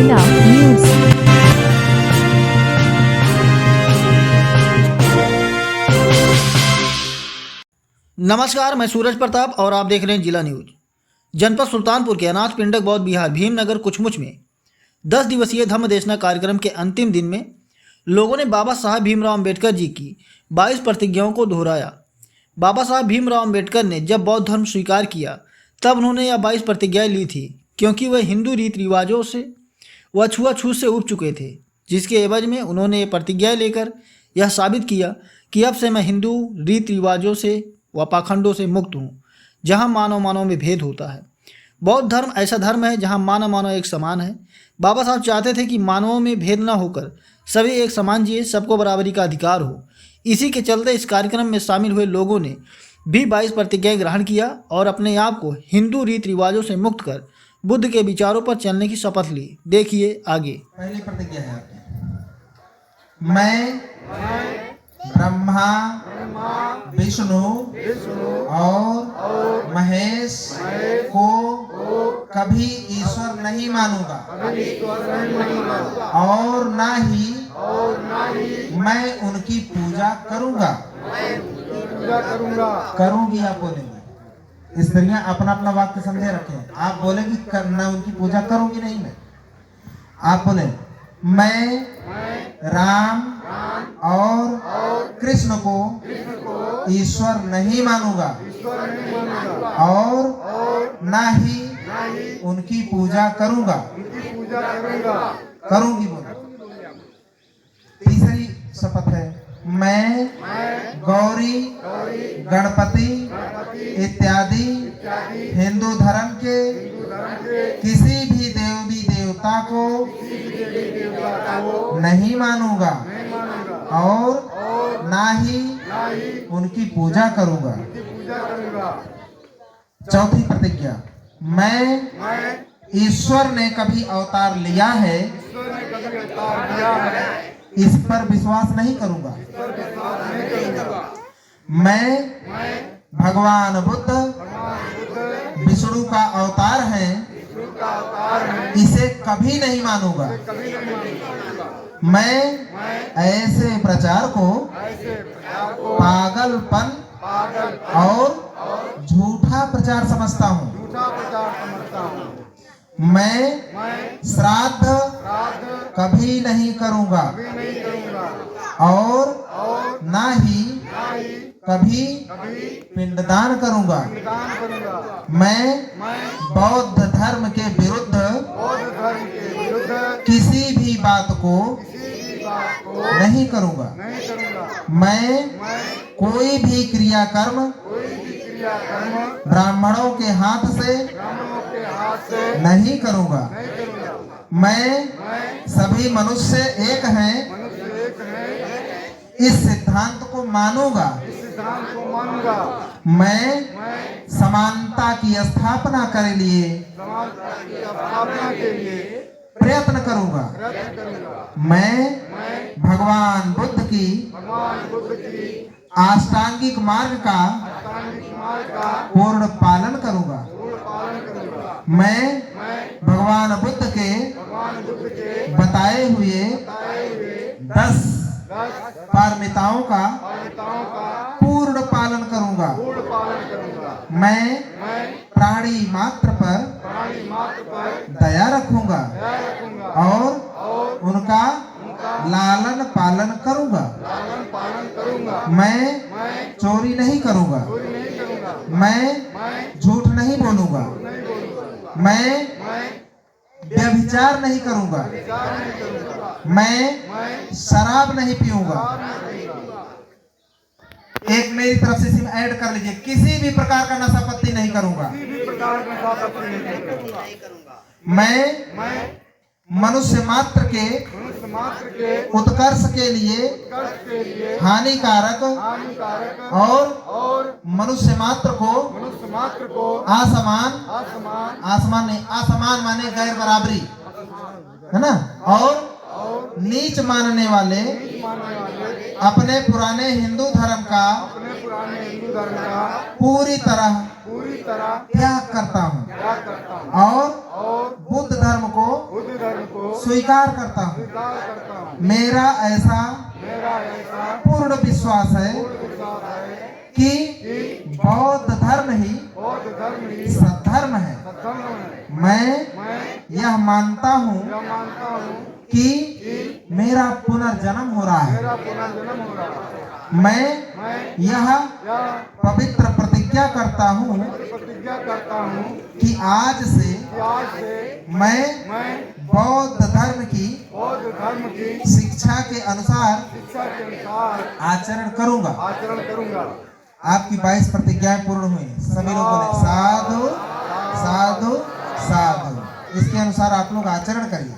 जिला न्यूज। नमस्कार, मैं सूरज प्रताप और आप देख रहे हैं जिला न्यूज। जनपद सुल्तानपुर के अनाथ पिंडक बौद्ध विहार भीमनगर कुचमुच में 10 दिवसीय धम्म देशना कार्यक्रम के अंतिम दिन में लोगों ने बाबा साहब भीमराव अंबेडकर जी की 22 प्रतिज्ञाओं को दोहराया। बाबा साहब भीमराव अंबेडकर ने जब बौद्ध धर्म स्वीकार किया तब उन्होंने यह 22 प्रतिज्ञाएं ली थी, क्योंकि वह हिंदू रीति रिवाजों से व छुआछूत से उब चुके थे, जिसके एवज में उन्होंने ये प्रतिज्ञाएं लेकर यह साबित किया कि अब से मैं हिंदू रीति रिवाजों से व पाखंडों से मुक्त हूँ, जहाँ मानव में भेद होता है। बौद्ध धर्म ऐसा धर्म है जहाँ मानव एक समान है। बाबा साहब चाहते थे कि मानवों में भेद न होकर सभी एक समान जिए, सबको बराबरी का अधिकार हो। इसी के चलते इस कार्यक्रम में शामिल हुए लोगों ने भी 22 प्रतिज्ञाएं ग्रहण किया और अपने आप को हिंदू रीति रिवाजों से मुक्त कर बुद्ध के विचारों पर चलने की शपथ ली। देखिए आगे। पहली प्रतिज्ञा है आपकी, मैं ब्रह्मा विष्णु और महेश को कभी ईश्वर नहीं मानूंगा और ना ही मैं उनकी पूजा करूंगा। करूंगी आप बोलेंगे, स्त्रियां अपना अपना वाक्य समझे रखें। आप बोलेंगी करना उनकी पूजा करूंगी नहीं मैं। आप बोले मैं राम और कृष्ण को ईश्वर नहीं मानूंगा और ना ही उनकी पूजा करूंगा। करूंगी बोलो। तीसरी शपथ है, मैं गौरी गणपति इत्यादि हिंदू धर्म के किसी भी देवी देवता को नहीं मानूंगा और ना ही उनकी पूजा करूंगा। चौथी प्रतिज्ञा, मैं ईश्वर ने कभी अवतार लिया है इस पर विश्वास नहीं करूंगा। मैं भगवान बुद्ध विष्णु का अवतार है इसे कभी नहीं मानूंगा। मैं ऐसे प्रचार को पागलपन और झूठा प्रचार समझता हूँ। मैं श्राद्ध कभी नहीं करूंगा और ना ही कभी पिंडदान करूंगा। मैं बौद्ध धर्म के विरुद्ध किसी भी बात को नहीं करूंगा। मैं कोई भी क्रियाकर्म ब्राह्मणों के हाथ से नहीं करूंगा। मैं सभी मनुष्य एक हैं इस सिद्धांत को मानूंगा। मैं समानता की स्थापना के लिए प्रयत्न करूंगा। मैं भगवान बुद्ध की अष्टांगिक मार्ग का पूर्ण पालन करूंगा। मैं भगवान बुद्ध के बताए हुए 10 पारमिताओं का पूर्ण पालन करूंगा। मैं प्राणी मात्र पर दया रखूंगा और उनका लालन पालन करूंगा। मैं चोरी नहीं करूंगा। मैं झूठ नहीं बोलूंगा। मैं व्यभिचार नहीं करूंगा। मैं शराब नहीं पीऊंगा। एक मेरी तरफ से सिम ऐड कर लीजिए, किसी भी प्रकार का नशा पत्ती नहीं करूंगा। मैं मनुष्य मात्र के उत्कर्ष के लिए हानिकारक और मनुष्य मात्र को आसमान नहीं, असमान माने गैर बराबरी है ना, और नीच मानने वाले अपने पुराने हिंदू धर्म का पूरी तरह त्याग करता हूँ और बुद्ध धर्म को स्वीकार करता हूँ मेरा ऐसा पूर्ण विश्वास है कि बौद्ध धर्म ही सद्धर्म है। मैं यह मानता हूँ कि मेरा पुनर्जन्म हो रहा है। मैं यह पवित्र प्रतिज्ञा करता हूँ कि आज से मैं बौद्ध धर्म की शिक्षा के अनुसार आचरण करूंगा। आपकी 22 प्रतिज्ञाएं पूर्ण हुई। सभी लोगों ने साधु साधु साधु, इसके अनुसार आप लोग आचरण करिए।